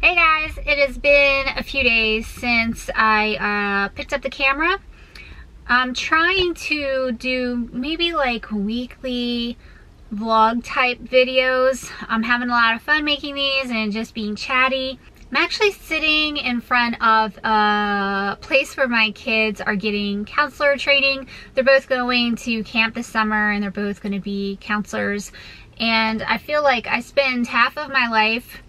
Hey guys, it has been a few days since I picked up the camera. I'm trying to do maybe like weekly vlog type videos. I'm having a lot of fun making these and just being chatty. I'm actually sitting in front of a place where my kids are getting counselor training. They're both going to camp this summer and they're both going to be counselors. And I feel like I spend half of my life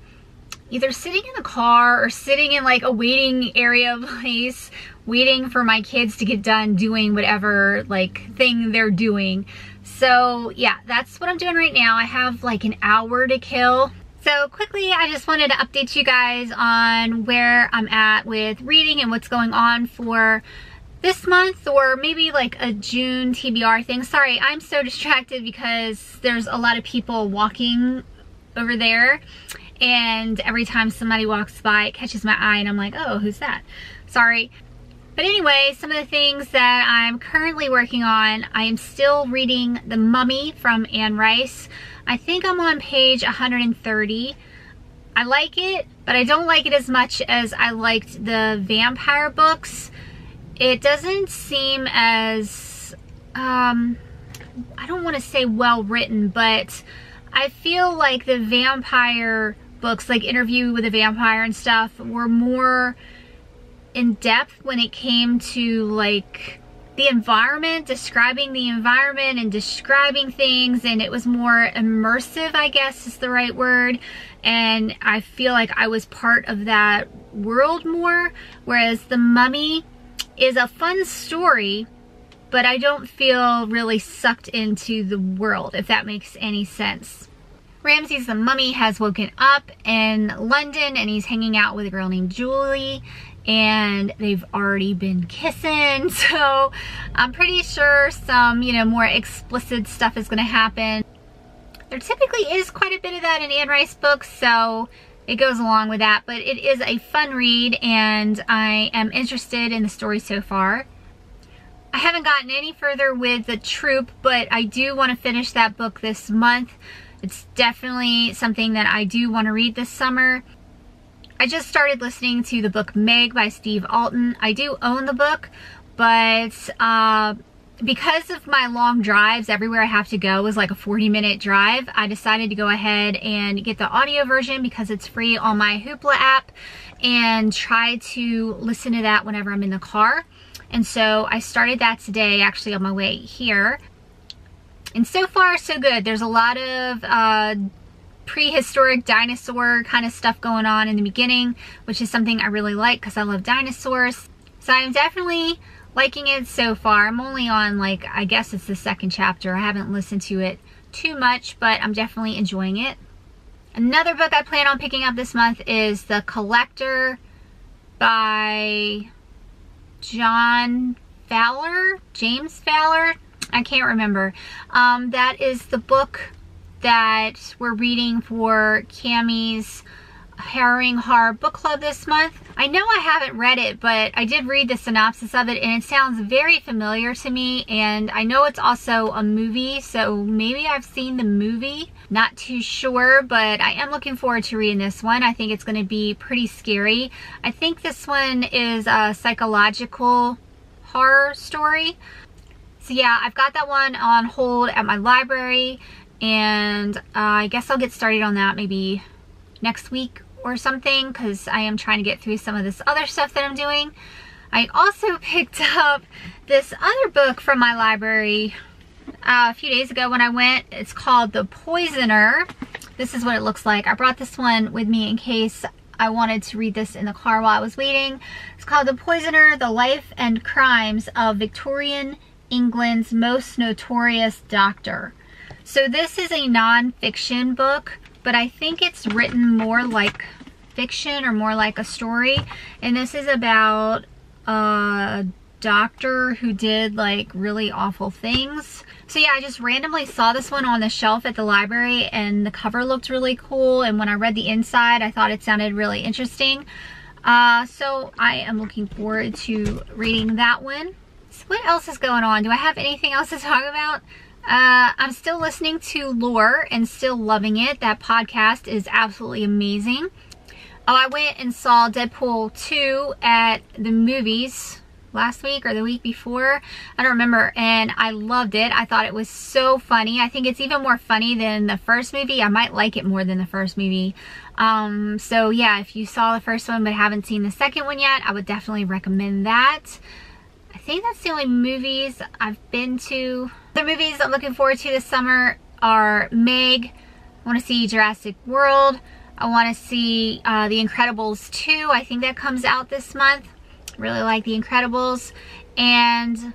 either sitting in the car or sitting in like a waiting area place, waiting for my kids to get done doing whatever like thing they're doing. So yeah, that's what I'm doing right now. I have like an hour to kill. So quickly, I just wanted to update you guys on where I'm at with reading and what's going on for this month, or maybe like a June TBR thing. Sorry, I'm so distracted because there's a lot of people walking over there. And every time somebody walks by, it catches my eye and I'm like, oh, who's that? Sorry. But anyway, some of the things that I'm currently working on, I am still reading The Mummy from Anne Rice. I think I'm on page 130. I like it, but I don't like it as much as I liked the vampire books. It doesn't seem as, I don't want to say well written, but I feel like the vampire books, like Interview with a Vampire and stuff, were more in depth when it came to like the environment, describing the environment and describing things, and it was more immersive, I guess is the right word. And I feel like I was part of that world more, whereas The Mummy is a fun story, but I don't feel really sucked into the world, if that makes any sense. Ramses the Mummy has woken up in London and he's hanging out with a girl named Julie, and they've already been kissing, so I'm pretty sure some, more explicit stuff is going to happen. There typically is quite a bit of that in Anne Rice books, so it goes along with that, but it is a fun read and I am interested in the story so far. I haven't gotten any further with The Troop, but I do want to finish that book this month. It's definitely something that I do want to read this summer. I just started listening to the book Meg by Steve Alten. I do own the book, but because of my long drives, everywhere I have to go is like a 40-minute drive, I decided to go ahead and get the audio version because it's free on my Hoopla app, and try to listen to that whenever I'm in the car. And so I started that today, actually on my way here. And so far, so good. There's a lot of prehistoric dinosaur kind of stuff going on in the beginning, which is something I really like because I love dinosaurs. So I'm definitely liking it so far. I'm only on like, I guess it's the second chapter. I haven't listened to it too much, but I'm definitely enjoying it. Another book I plan on picking up this month is The Collector by James Fowler. I can't remember. That is the book that we're reading for Cammie's Harrowing Horror Book Club this month. I know I haven't read it, but I did read the synopsis of it and it sounds very familiar to me, and I know it's also a movie, so maybe I've seen the movie. Not too sure, but I am looking forward to reading this one. I think it's going to be pretty scary. I think this one is a psychological horror story. So yeah, I've got that one on hold at my library, and I guess I'll get started on that maybe next week or something, because I am trying to get through some of this other stuff that I'm doing. I also picked up this other book from my library a few days ago when I went. It's called The Poisoner. This is what it looks like. I brought this one with me in case I wanted to read this in the car while I was waiting. It's called The Poisoner, The Life and Crimes of Victorian England's Most Notorious Doctor. So this is a non-fiction book, but I think it's written more like fiction or more like a story. And this is about a doctor who did like really awful things. So yeah, I just randomly saw this one on the shelf at the library and the cover looked really cool. And when I read the inside, I thought it sounded really interesting. So I am looking forward to reading that one. So what else is going on? Do I have anything else to talk about? I'm still listening to Lore and still loving it. That podcast is absolutely amazing. Oh, I went and saw Deadpool 2 at the movies last week or the week before. I don't remember, and I loved it. I thought it was so funny. I think it's even more funny than the first movie. I might like it more than the first movie. So yeah, if you saw the first one but haven't seen the second one yet, I would definitely recommend that. I think that's the only movies I've been to. The movies I'm looking forward to this summer are Meg. I want to see Jurassic World. I want to see The Incredibles 2. I think that comes out this month. Really like The Incredibles. And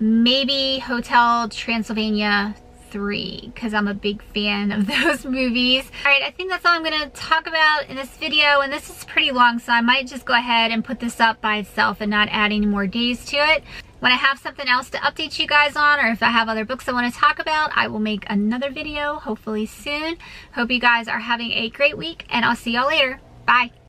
maybe Hotel Transylvania 3, because I'm a big fan of those movies. Alright, I think that's all I'm going to talk about in this video, and this is pretty long, so I might just go ahead and put this up by itself and not add any more days to it. When I have something else to update you guys on, or if I have other books I want to talk about, I will make another video, hopefully soon. Hope you guys are having a great week, and I'll see y'all later. Bye!